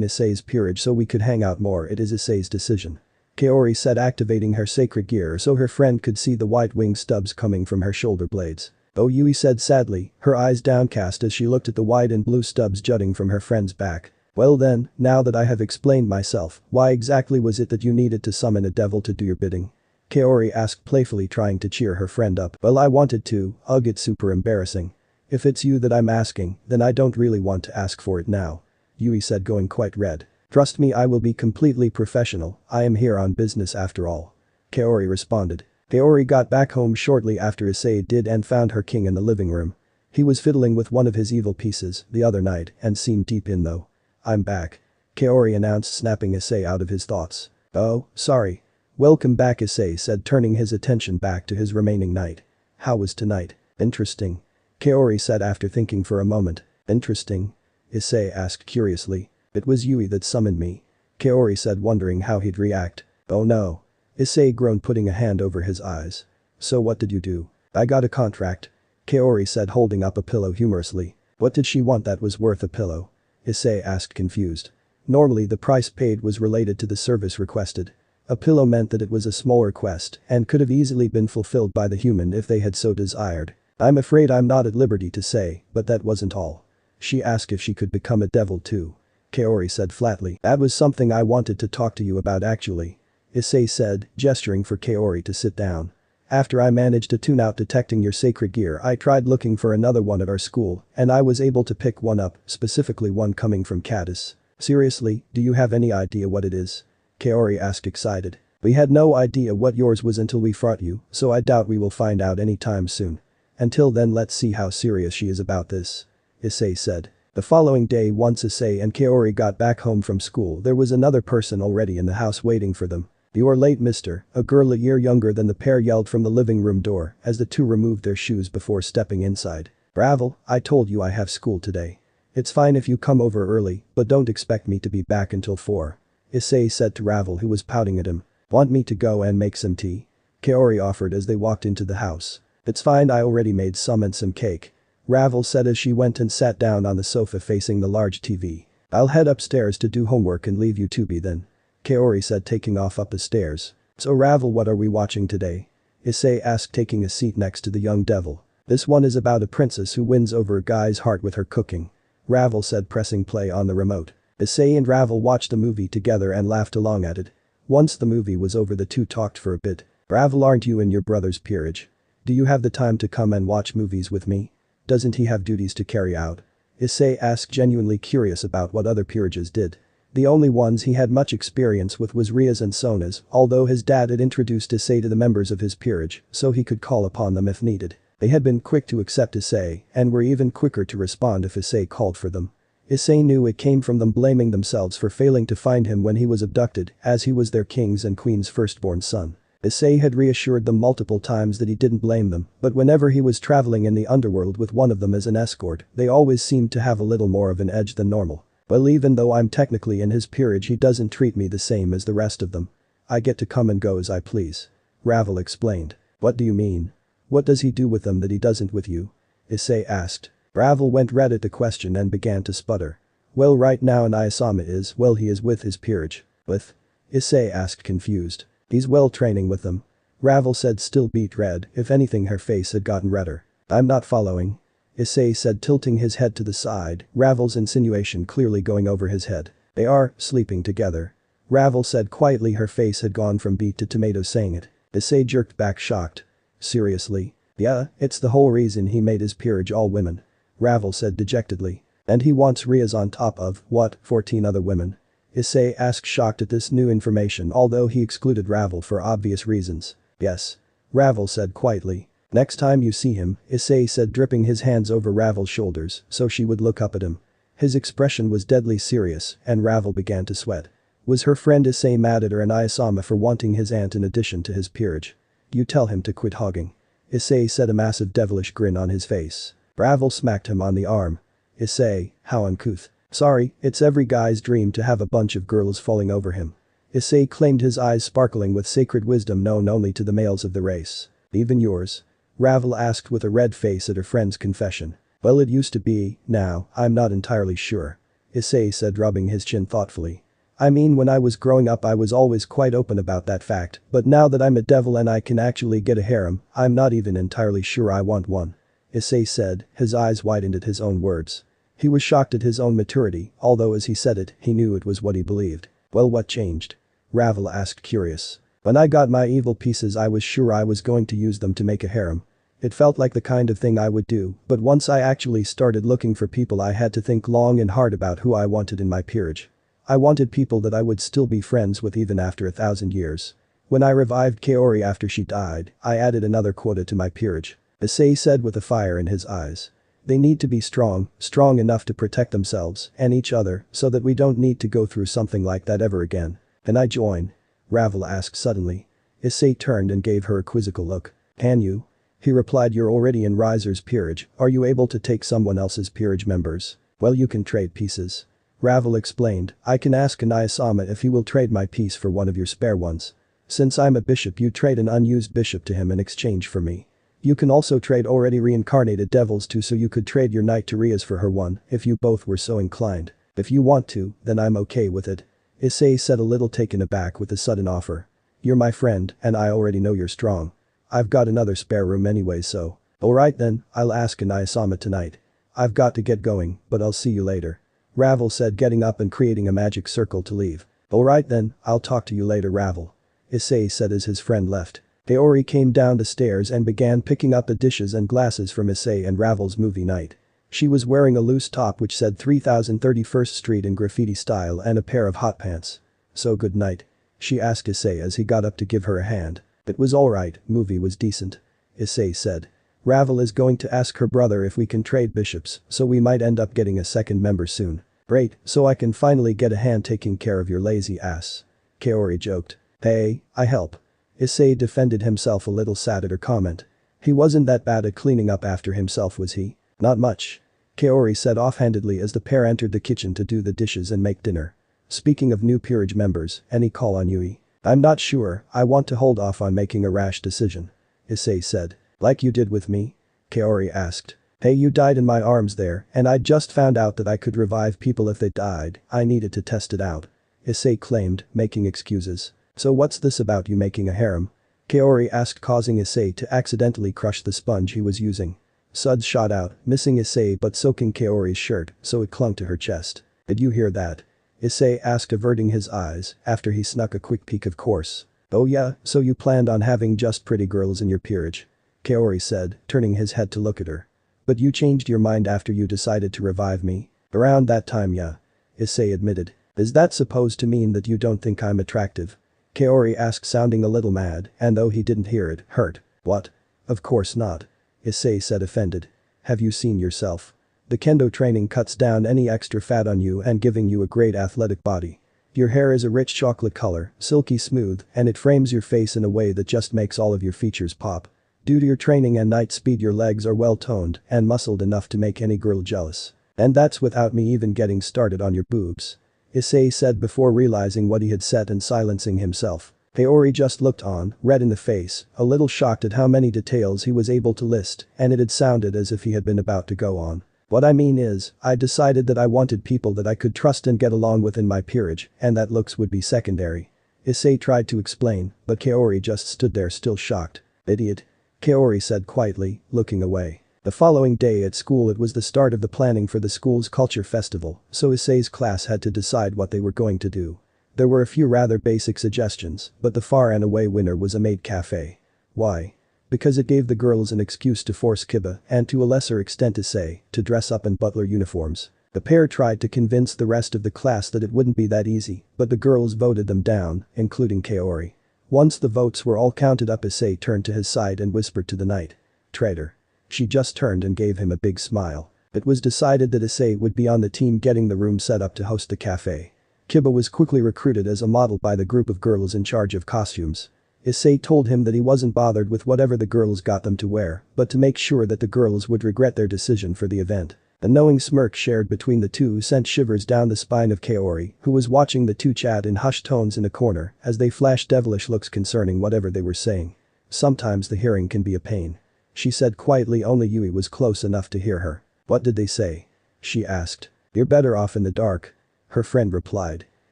A: Issei's peerage so we could hang out more. It is Issei's decision. Kaori said, activating her sacred gear so her friend could see the white wing stubs coming from her shoulder blades. Oh, Yui said sadly, her eyes downcast as she looked at the white and blue stubs jutting from her friend's back. Well then, now that I have explained myself, why exactly was it that you needed to summon a devil to do your bidding? Kaori asked playfully, trying to cheer her friend up. Well, I wanted to, ugh, it's super embarrassing. If it's you that I'm asking, then I don't really want to ask for it now. Yui said, going quite red. Trust me, I will be completely professional, I am here on business after all. Kaori responded. Kaori got back home shortly after Issei did and found her king in the living room. He was fiddling with one of his evil pieces the other night and seemed deep in though. I'm back. Kaori announced, snapping Issei out of his thoughts. Oh, sorry. Welcome back, Issei said, turning his attention back to his remaining night. How was tonight? Interesting. Kaori said after thinking for a moment. Interesting? Issei asked curiously. It was Yui that summoned me. Kaori said, wondering how he'd react. Oh no. Issei groaned, putting a hand over his eyes. So what did you do? I got a contract. Kaori said, holding up a pillow humorously. What did she want that was worth a pillow? Issei asked, confused. Normally the price paid was related to the service requested. A pillow meant that it was a small request and could have easily been fulfilled by the human if they had so desired. I'm afraid I'm not at liberty to say, but that wasn't all. She asked if she could become a devil too. Kaori said flatly. That was something I wanted to talk to you about actually. Issei said, gesturing for Kaori to sit down. After I managed to tune out detecting your sacred gear, I tried looking for another one at our school, and I was able to pick one up, specifically one coming from Caddis. Seriously, do you have any idea what it is? Kaori asked, excited. We had no idea what yours was until we fought you, so I doubt we will find out anytime soon. Until then, let's see how serious she is about this. Issei said. The following day, once Issei and Kaori got back home from school, there was another person already in the house waiting for them. You're late, mister, a girl a year younger than the pair yelled from the living room door as the two removed their shoes before stepping inside. Ravel, I told you I have school today. It's fine if you come over early, but don't expect me to be back until 4. Issei said to Ravel, who was pouting at him. Want me to go and make some tea? Kaori offered as they walked into the house. It's fine, I already made some and some cake. Ravel said as she went and sat down on the sofa facing the large TV. I'll head upstairs to do homework and leave you to be then. Kaori said, taking off up the stairs. So Ravel, what are we watching today? Issei asked, taking a seat next to the young devil. This one is about a princess who wins over a guy's heart with her cooking. Ravel said, pressing play on the remote. Issei and Ravel watched the movie together and laughed along at it. Once the movie was over, the two talked for a bit. Ravel, aren't you in your brother's peerage? Do you have the time to come and watch movies with me? Doesn't he have duties to carry out? Issei asked, genuinely curious about what other peerages did. The only ones he had much experience with was Ria's and Sona's, although his dad had introduced Issei to the members of his peerage, so he could call upon them if needed. They had been quick to accept Issei and were even quicker to respond if Issei called for them. Issei knew it came from them blaming themselves for failing to find him when he was abducted, as he was their king's and queen's firstborn son. Issei had reassured them multiple times that he didn't blame them, but whenever he was traveling in the underworld with one of them as an escort, they always seemed to have a little more of an edge than normal. Well, even though I'm technically in his peerage, he doesn't treat me the same as the rest of them. I get to come and go as I please. Ravel explained. What do you mean? What does he do with them that he doesn't with you? Issei asked. Ravel went red at the question and began to sputter. Well, right now Inayasama is, well, he is with his peerage. With? Issei asked, confused. He's well training with them. Ravel said, still beet red, if anything her face had gotten redder. I'm not following. Issei said, tilting his head to the side, Ravel's insinuation clearly going over his head. They are sleeping together. Ravel said quietly, her face had gone from beet to tomato, saying it. Issei jerked back, shocked. Seriously? Yeah, it's the whole reason he made his peerage all women. Ravel said dejectedly. And he wants Ria's on top of, what, 14 other women? Issei asked, shocked at this new information, although he excluded Ravel for obvious reasons. Yes. Ravel said quietly. Next time you see him, Issei said, dripping his hands over Ravel's shoulders so she would look up at him. His expression was deadly serious and Ravel began to sweat. Was her friend Issei mad at her and Inayasama for wanting his aunt in addition to his peerage? You tell him to quit hogging. Issei said, a massive devilish grin on his face. Ravel smacked him on the arm. Issei, how uncouth. Sorry, it's every guy's dream to have a bunch of girls falling over him. Issei claimed, his eyes sparkling with sacred wisdom known only to the males of the race. Even yours? Ravel asked with a red face at her friend's confession. Well, it used to be, now, I'm not entirely sure. Issei said, rubbing his chin thoughtfully. I mean when I was growing up I was always quite open about that fact, but now that I'm a devil and I can actually get a harem, I'm not even entirely sure I want one. Issei said, his eyes widened at his own words. He was shocked at his own maturity, although as he said it, he knew it was what he believed. Well, what changed? Ravel asked, curious. When I got my evil pieces I was sure I was going to use them to make a harem. It felt like the kind of thing I would do, but once I actually started looking for people I had to think long and hard about who I wanted in my peerage. I wanted people that I would still be friends with even after 1,000 years. When I revived Kaori after she died, I added another quota to my peerage. Issei said with a fire in his eyes. They need to be strong enough to protect themselves and each other so that we don't need to go through something like that ever again. Can I join? Ravel asked suddenly. Issei turned and gave her a quizzical look. Can you? He replied, you're already in Riser's peerage, are you able to take someone else's peerage members? Well, you can trade pieces. Ravel explained, I can ask Inayasama if he will trade my piece for one of your spare ones. Since I'm a bishop you trade an unused bishop to him in exchange for me. You can also trade already reincarnated devils too, so you could trade your knight to Rias for her one if you both were so inclined. If you want to, then I'm okay with it. Issei said, a little taken aback with the sudden offer. You're my friend and I already know you're strong. I've got another spare room anyway, so. Alright then, I'll ask Inayasama tonight. I've got to get going, but I'll see you later. Ravel said, getting up and creating a magic circle to leave. Alright then, I'll talk to you later, Ravel. Issei said as his friend left. Kaori came down the stairs and began picking up the dishes and glasses from Issei and Ravel's movie night. She was wearing a loose top which said 3031st Street in graffiti style and a pair of hot pants. So good night? She asked Issei as he got up to give her a hand. It was alright, movie was decent. Issei said. Ravel is going to ask her brother if we can trade bishops, so we might end up getting a second member soon. Great, so I can finally get a hand taking care of your lazy ass. Kaori joked. Hey, I help. Issei defended himself a little, sad at her comment. He wasn't that bad at cleaning up after himself, was he? Not much. Kaori said offhandedly as the pair entered the kitchen to do the dishes and make dinner. Speaking of new peerage members, any call on Yui? I'm not sure, I want to hold off on making a rash decision. Issei said. Like you did with me? Kaori asked. Hey, you died in my arms there, and I just found out that I could revive people if they died, I needed to test it out. Issei claimed, making excuses. So what's this about you making a harem? Kaori asked, causing Issei to accidentally crush the sponge he was using. Suds shot out, missing Issei but soaking Kaori's shirt, so it clung to her chest. Did you hear that? Issei asked, averting his eyes, after he snuck a quick peek, of course. Oh yeah, so you planned on having just pretty girls in your peerage? Kaori said, turning his head to look at her. But you changed your mind after you decided to revive me? Around that time, yeah. Issei admitted. Is that supposed to mean that you don't think I'm attractive? Kaori asked, sounding a little mad, and though he didn't hear it, hurt. What? Of course not. Issei said, offended. Have you seen yourself? The kendo training cuts down any extra fat on you and giving you a great athletic body. Your hair is a rich chocolate color, silky smooth, and it frames your face in a way that just makes all of your features pop. Due to your training and night speed, your legs are well toned and muscled enough to make any girl jealous. And that's without me even getting started on your boobs. Issei said before realizing what he had said and silencing himself. Kaori just looked on, red in the face, a little shocked at how many details he was able to list, and it had sounded as if he had been about to go on. What I mean is, I decided that I wanted people that I could trust and get along with in my peerage, and that looks would be secondary. Issei tried to explain, but Kaori just stood there still shocked. Idiot. Kaori said quietly, looking away. The following day at school it was the start of the planning for the school's culture festival, so Issei's class had to decide what they were going to do. There were a few rather basic suggestions, but the far and away winner was a maid cafe. Why? Because it gave the girls an excuse to force Kiba, and to a lesser extent Issei, to dress up in butler uniforms. The pair tried to convince the rest of the class that it wouldn't be that easy, but the girls voted them down, including Kaori. Once the votes were all counted up, Issei turned to his side and whispered to the knight. Traitor. She just turned and gave him a big smile. It was decided that Issei would be on the team getting the room set up to host the cafe. Kiba was quickly recruited as a model by the group of girls in charge of costumes. Issei told him that he wasn't bothered with whatever the girls got them to wear, but to make sure that the girls would regret their decision for the event. The knowing smirk shared between the two sent shivers down the spine of Kaori, who was watching the two chat in hushed tones in a corner as they flashed devilish looks concerning whatever they were saying. Sometimes the hearing can be a pain. She said quietly, only Yui was close enough to hear her. What did they say? She asked. You're better off in the dark. Her friend replied.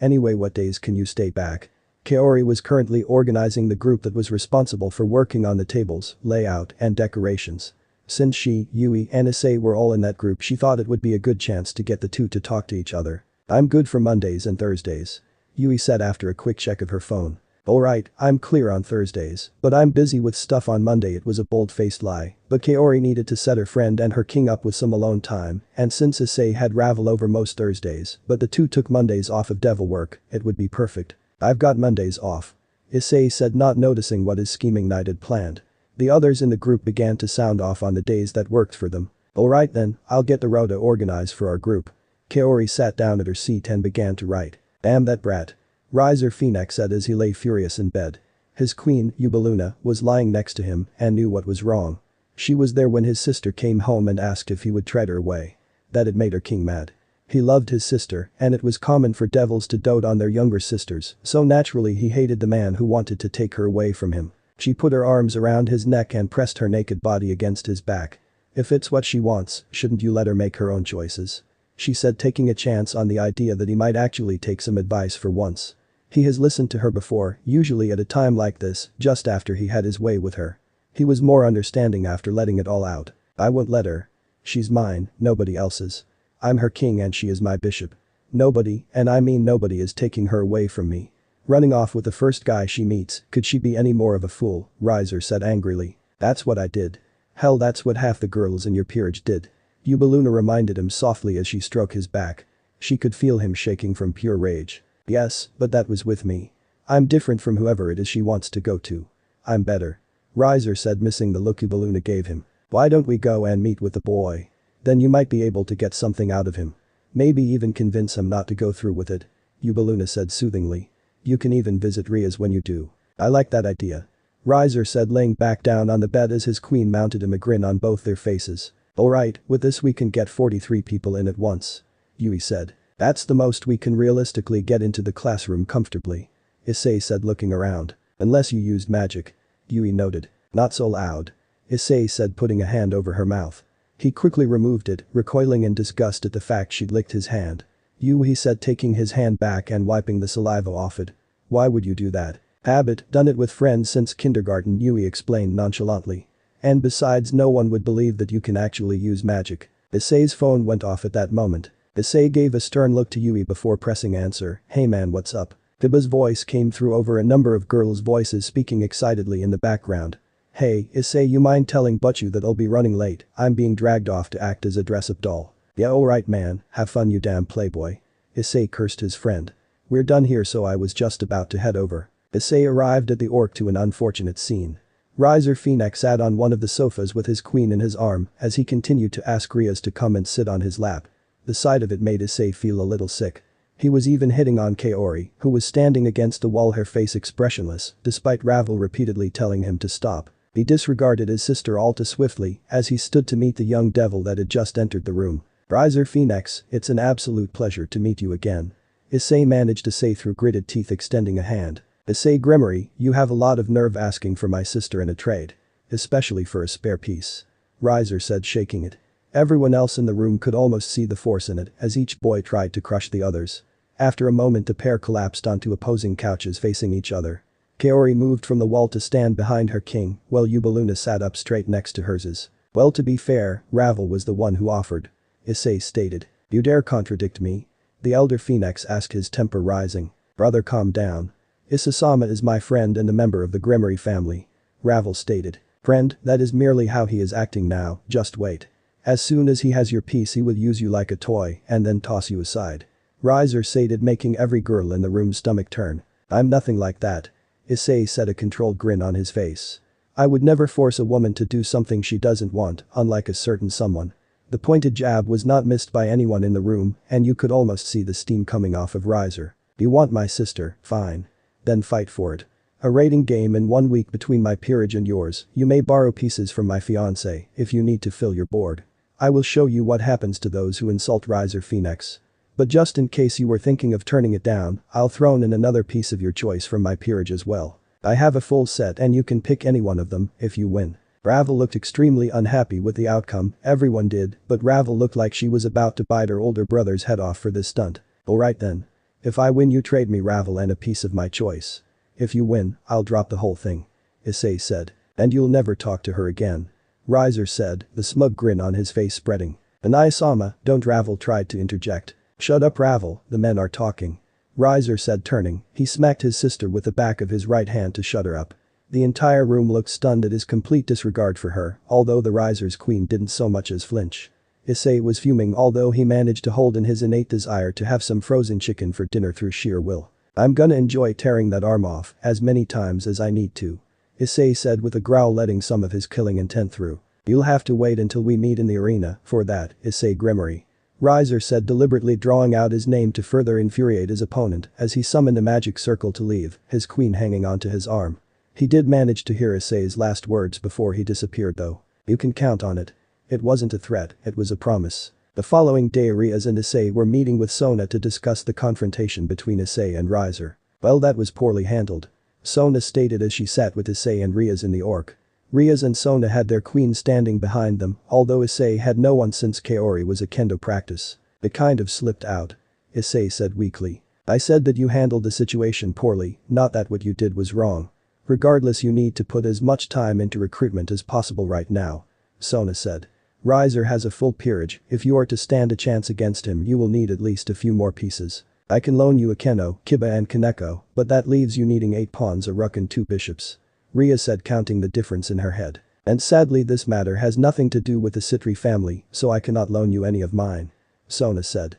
A: Anyway, what days can you stay back? Kaori was currently organizing the group that was responsible for working on the tables, layout, and decorations. Since she, Yui, and Issei were all in that group, she thought it would be a good chance to get the two to talk to each other. I'm good for Mondays and Thursdays, Yui said after a quick check of her phone. Alright, I'm clear on Thursdays, but I'm busy with stuff on Monday. It was a bold-faced lie, but Kaori needed to set her friend and her king up with some alone time, and since Issei had Ravel over most Thursdays, but the two took Mondays off of devil work, it would be perfect. I've got Mondays off, Issei said, not noticing what his scheming knight had planned. The others in the group began to sound off on the days that worked for them. Alright then, I'll get the rota organized for our group. Kaori sat down at her seat and began to write. Damn that brat, Riser Phoenix said as he lay furious in bed. His queen, Hyoudou, was lying next to him and knew what was wrong. She was there when his sister came home and asked if he would tread her away. That had made her king mad. He loved his sister, and it was common for devils to dote on their younger sisters, so naturally he hated the man who wanted to take her away from him. She put her arms around his neck and pressed her naked body against his back. If it's what she wants, shouldn't you let her make her own choices? She said, taking a chance on the idea that he might actually take some advice for once. He has listened to her before, usually at a time like this, just after he had his way with her. He was more understanding after letting it all out. I won't let her. She's mine, nobody else's. I'm her king and she is my bishop. Nobody, and I mean nobody, is taking her away from me. Running off with the first guy she meets, could she be any more of a fool? Riser said angrily. That's what I did. Hell, that's what half the girls in your peerage did. Hyoudou reminded him softly as she stroked his back. She could feel him shaking from pure rage. Yes, but that was with me. I'm different from whoever it is she wants to go to. I'm better, Riser said, missing the look Hyoudou gave him. Why don't we go and meet with the boy? Then you might be able to get something out of him. Maybe even convince him not to go through with it, Hyoudou said soothingly. You can even visit Ria's when you do. I like that idea, Riser said, laying back down on the bed as his queen mounted him a grin on both their faces. Alright, with this we can get 43 people in at once, Yui said. That's the most we can realistically get into the classroom comfortably, Issei said, looking around. Unless you used magic, Yui noted. Not so loud, Issei said, putting a hand over her mouth. He quickly removed it, recoiling in disgust at the fact she'd licked his hand. Yui said, taking his hand back and wiping the saliva off it. Why would you do that? Habit, done it with friends since kindergarten, Yui explained nonchalantly. And besides, no one would believe that you can actually use magic. Issei's phone went off at that moment. Issei gave a stern look to Yui before pressing answer. Hey man, what's up? Hiba's voice came through over a number of girls' voices speaking excitedly in the background. Hey, Issei, you mind telling Butchu that I'll be running late? I'm being dragged off to act as a dress-up doll. Yeah, alright man, have fun you damn playboy. Issei cursed his friend. We're done here, so I was just about to head over. Issei arrived at the orc to an unfortunate scene. Riser Phoenix sat on one of the sofas with his queen in his arm as he continued to ask Rias to come and sit on his lap. The sight of it made Issei feel a little sick. He was even hitting on Kaori, who was standing against the wall, her face expressionless, despite Ravel repeatedly telling him to stop. He disregarded his sister all too swiftly as he stood to meet the young devil that had just entered the room. Riser Phoenix, it's an absolute pleasure to meet you again, Issei managed to say through gritted teeth, extending a hand. Issei Grimory, you have a lot of nerve asking for my sister in a trade. Especially for a spare piece, Riser said, shaking it. Everyone else in the room could almost see the force in it as each boy tried to crush the others. After a moment, the pair collapsed onto opposing couches facing each other. Kaori moved from the wall to stand behind her king, while Hyoudou sat up straight next to hers. Well, to be fair, Ravel was the one who offered, Issei stated. You dare contradict me? The elder Phoenix asked, his temper rising. Brother, calm down. Issei-sama is my friend and a member of the Grimory family, Ravel stated. Friend, that is merely how he is acting now, just wait. As soon as he has your piece he will use you like a toy and then toss you aside, Riser stated, making every girl in the room's stomach turn. I'm nothing like that, Issei said, a controlled grin on his face. I would never force a woman to do something she doesn't want, unlike a certain someone. The pointed jab was not missed by anyone in the room and you could almost see the steam coming off of Riser. You want my sister, fine. Then fight for it. A rating game in 1 week between my peerage and yours. You may borrow pieces from my fiancé if you need to fill your board. I will show you what happens to those who insult Riser Phoenix. But just in case you were thinking of turning it down, I'll throw in another piece of your choice from my peerage as well. I have a full set and you can pick any one of them if you win. Ravel looked extremely unhappy with the outcome, everyone did, but Ravel looked like she was about to bite her older brother's head off for this stunt. Alright then. If I win you trade me Ravel and a piece of my choice. If you win, I'll drop the whole thing. Issei said. And you'll never talk to her again. Riser said, the smug grin on his face spreading. Anai-sama, don't. Ravel tried to interject. Shut up Ravel, the men are talking. Riser said turning, he smacked his sister with the back of his right hand to shut her up. The entire room looked stunned at his complete disregard for her, although the Riser's queen didn't so much as flinch. Issei was fuming although he managed to hold in his innate desire to have some frozen chicken for dinner through sheer will. I'm gonna enjoy tearing that arm off as many times as I need to. Issei said with a growl, letting some of his killing intent through. You'll have to wait until we meet in the arena for that, Issei Grimmery. Riser said, deliberately drawing out his name to further infuriate his opponent as he summoned a magic circle to leave, his queen hanging onto his arm. He did manage to hear Issei's last words before he disappeared though. You can count on it. It wasn't a threat, it was a promise. The following day Riaz and Issei were meeting with Sona to discuss the confrontation between Issei and Riser. Well, that was poorly handled. Sona stated as she sat with Issei and Riaz in the orc. Riaz and Sona had their queen standing behind them, although Issei had no one since Kaori was a kendo practice. It kind of slipped out. Issei said weakly. I said that you handled the situation poorly, not that what you did was wrong. Regardless, you need to put as much time into recruitment as possible right now. Sona said. Riser has a full peerage, if you are to stand a chance against him you will need at least a few more pieces. I can loan you a Keno, Kiba and Kaneko, but that leaves you needing 8 pawns, a rook and 2 bishops. Ria said, counting the difference in her head. And sadly this matter has nothing to do with the Citri family, so I cannot loan you any of mine. Sona said.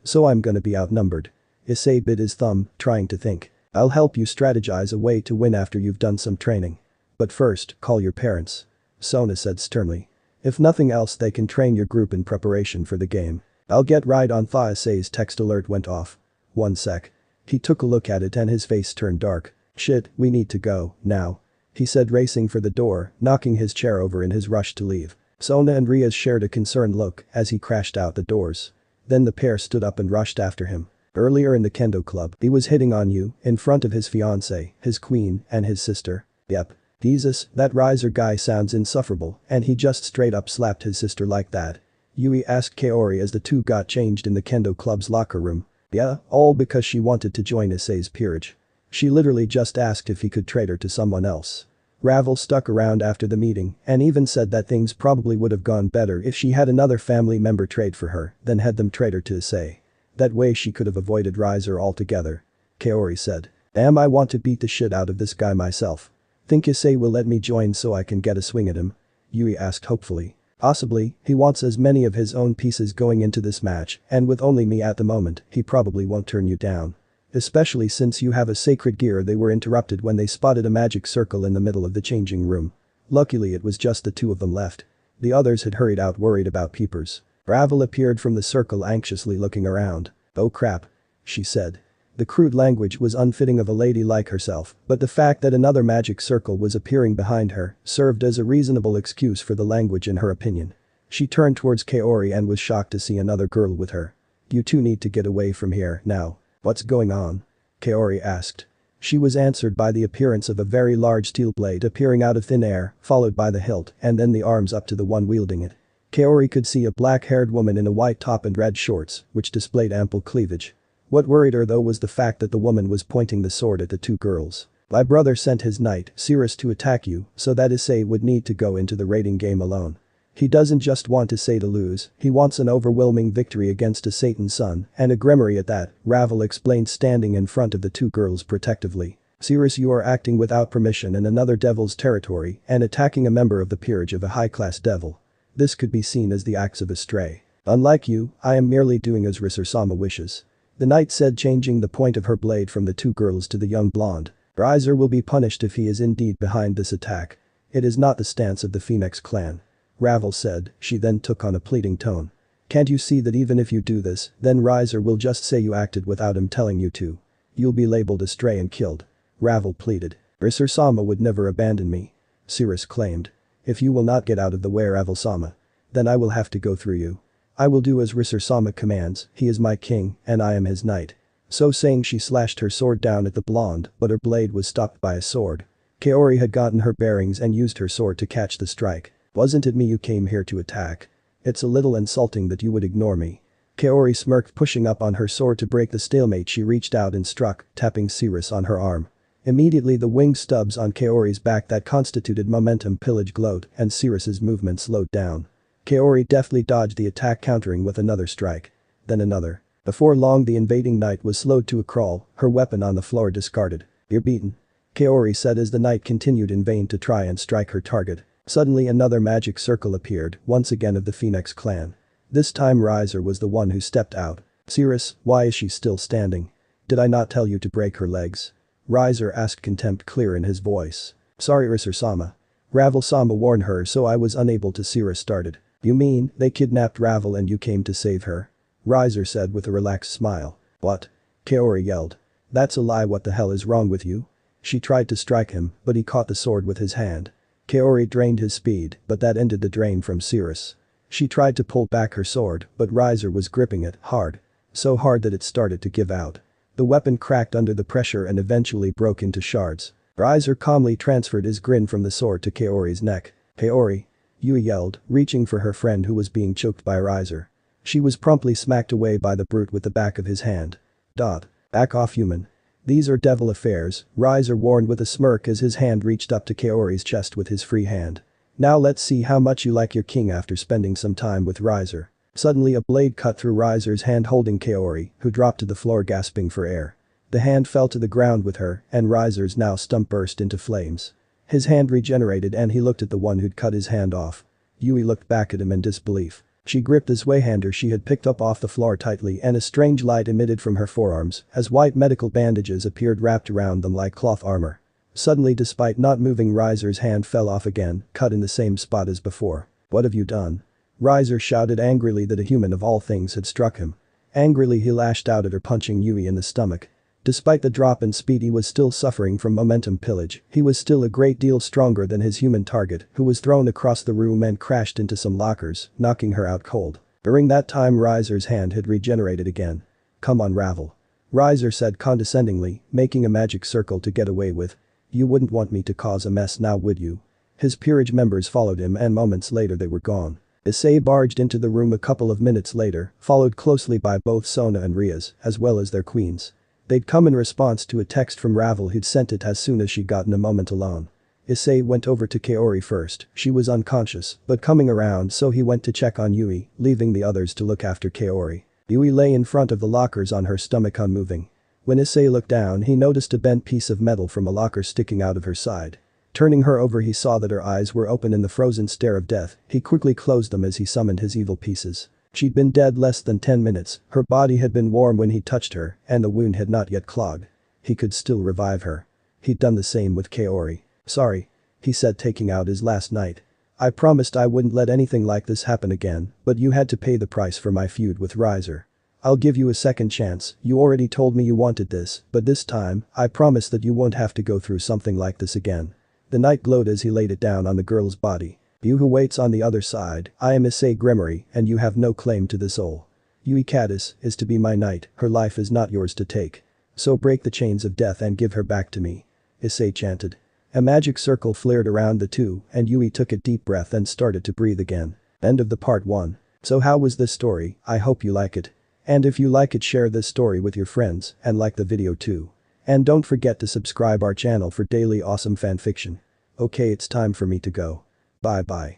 A: So I'm gonna be outnumbered. Issei bit his thumb, trying to think. I'll help you strategize a way to win after you've done some training. But first, call your parents. Sona said sternly. If nothing else they can train your group in preparation for the game. I'll get right on. Issei's text alert went off. 1 sec. He took a look at it and his face turned dark. Shit, we need to go, now. He said, racing for the door, knocking his chair over in his rush to leave. Sona and Riaz shared a concerned look as he crashed out the doors. Then the pair stood up and rushed after him. Earlier in the kendo club, he was hitting on you, in front of his fiancée, his queen, and his sister. Yep. Jesus, that Riser guy sounds insufferable, and he just straight up slapped his sister like that. Yui asked Kaori as the two got changed in the kendo club's locker room. Yeah, all because she wanted to join Issei's peerage. She literally just asked if he could trade her to someone else. Ravel stuck around after the meeting and even said that things probably would have gone better if she had another family member trade for her than had them trade her to Issei. That way she could have avoided Riser altogether. Kaori said. Damn, I want to beat the shit out of this guy myself. Think Issei will let me join so I can get a swing at him? Yui asked hopefully. Possibly, he wants as many of his own pieces going into this match, and with only me at the moment, he probably won't turn you down. Especially since you have a sacred gear. They were interrupted when they spotted a magic circle in the middle of the changing room. Luckily it was just the two of them left. The others had hurried out worried about peepers. Ravel appeared from the circle anxiously looking around. Oh crap. She said. The crude language was unfitting of a lady like herself, but the fact that another magic circle was appearing behind her served as a reasonable excuse for the language in her opinion. She turned towards Kaori and was shocked to see another girl with her. You two need to get away from here now. What's going on? Kaori asked. She was answered by the appearance of a very large steel blade appearing out of thin air, followed by the hilt and then the arms up to the one wielding it. Kaori could see a black-haired woman in a white top and red shorts, which displayed ample cleavage. What worried her though was the fact that the woman was pointing the sword at the two girls. My brother sent his knight, Sirzechs, to attack you so that Issei would need to go into the raiding game alone. He doesn't just want Issei to lose, he wants an overwhelming victory against a Satan's son, and a Grimmery at that, Ravel explained standing in front of the two girls protectively. Sirzechs, you are acting without permission in another devil's territory and attacking a member of the peerage of a high-class devil. This could be seen as the acts of a stray. Unlike you, I am merely doing as Riser-sama wishes. The knight said, changing the point of her blade from the two girls to the young blonde. Riser will be punished if he is indeed behind this attack. It is not the stance of the Phoenix clan. Ravel said, she then took on a pleading tone. Can't you see that even if you do this, then Riser will just say you acted without him telling you to? You'll be labeled a stray and killed. Ravel pleaded. Riser-sama would never abandon me. Sirzechs claimed. If you will not get out of the way, Ravel-sama, then I will have to go through you. I will do as Riser-sama commands, he is my king and I am his knight. So saying she slashed her sword down at the blonde, but her blade was stopped by a sword. Kaori had gotten her bearings and used her sword to catch the strike. Wasn't it me you came here to attack? It's a little insulting that you would ignore me. Kaori smirked, pushing up on her sword to break the stalemate. She reached out and struck, tapping Sirzechs on her arm. Immediately the wing stubs on Kaori's back that constituted momentum pillage glowed and Sirzechs' movement slowed down. Kaori deftly dodged the attack, countering with another strike. Then another. Before long the invading knight was slowed to a crawl, her weapon on the floor discarded. "You're beaten," Kaori said as the knight continued in vain to try and strike her target. Suddenly another magic circle appeared, once again of the Phoenix clan. This time Riser was the one who stepped out. "Sirzechs, why is she still standing? Did I not tell you to break her legs?" Riser asked, contempt clear in his voice. "Sorry Riser-sama. Ravel-sama warned her, so I was unable to." Sirzechs started. "You mean, they kidnapped Ravel and you came to save her?" Riser said with a relaxed smile. "What?" Kaori yelled. "That's a lie. What the hell is wrong with you?" She tried to strike him, but he caught the sword with his hand. Kaori drained his speed, but that ended the drain from Sirzechs. She tried to pull back her sword, but Riser was gripping it hard. So hard that it started to give out. The weapon cracked under the pressure and eventually broke into shards. Riser calmly transferred his grin from the sword to Kaori's neck. "Kaori!" Yui yelled, reaching for her friend who was being choked by Riser. She was promptly smacked away by the brute with the back of his hand. "Back off, human. These are devil affairs," Riser warned with a smirk as his hand reached up to Kaori's chest with his free hand. "Now let's see how much you like your king after spending some time with Riser." Suddenly a blade cut through Riser's hand, holding Kaori, who dropped to the floor gasping for air. The hand fell to the ground with her, and Riser's now stump burst into flames. His hand regenerated and he looked at the one who'd cut his hand off. Yui looked back at him in disbelief. She gripped the Zweihander she had picked up off the floor tightly, and a strange light emitted from her forearms as white medical bandages appeared wrapped around them like cloth armor. Suddenly, despite not moving, Riser's hand fell off again, cut in the same spot as before. "What have you done?" Riser shouted angrily that a human of all things had struck him. Angrily he lashed out at her, punching Yui in the stomach. Despite the drop in speed, he was still suffering from momentum pillage. He was still a great deal stronger than his human target, who was thrown across the room and crashed into some lockers, knocking her out cold. During that time Riser's hand had regenerated again. "Come on, Ravel," Riser said condescendingly, making a magic circle to get away with. "You wouldn't want me to cause a mess now, would you?" His peerage members followed him and moments later they were gone. Issei barged into the room a couple of minutes later, followed closely by both Sona and Riaz, as well as their queens. They'd come in response to a text from Ravel who'd sent it as soon as she'd gotten a moment alone. Issei went over to Kaori first. She was unconscious, but coming around, so he went to check on Yui, leaving the others to look after Kaori. Yui lay in front of the lockers on her stomach, unmoving. When Issei looked down, he noticed a bent piece of metal from a locker sticking out of her side. Turning her over, he saw that her eyes were open in the frozen stare of death. He quickly closed them as he summoned his evil pieces. She'd been dead less than 10 minutes, her body had been warm when he touched her, and the wound had not yet clogged. He could still revive her. He'd done the same with Kaori. "Sorry," he said, taking out his last knight. "I promised I wouldn't let anything like this happen again, but you had to pay the price for my feud with Riser. I'll give you a second chance. You already told me you wanted this, but this time, I promise that you won't have to go through something like this again." The knight glowed as he laid it down on the girl's body. "You who waits on the other side, I am Issei Grimory, and you have no claim to this soul. Yui Caddis is to be my knight, her life is not yours to take. So break the chains of death and give her back to me," Issei chanted. A magic circle flared around the two, and Yui took a deep breath and started to breathe again. End of the part 1. So how was this story? I hope you like it. And if you like it, share this story with your friends and like the video too. And don't forget to subscribe our channel for daily awesome fanfiction. Okay, it's time for me to go. Bye bye.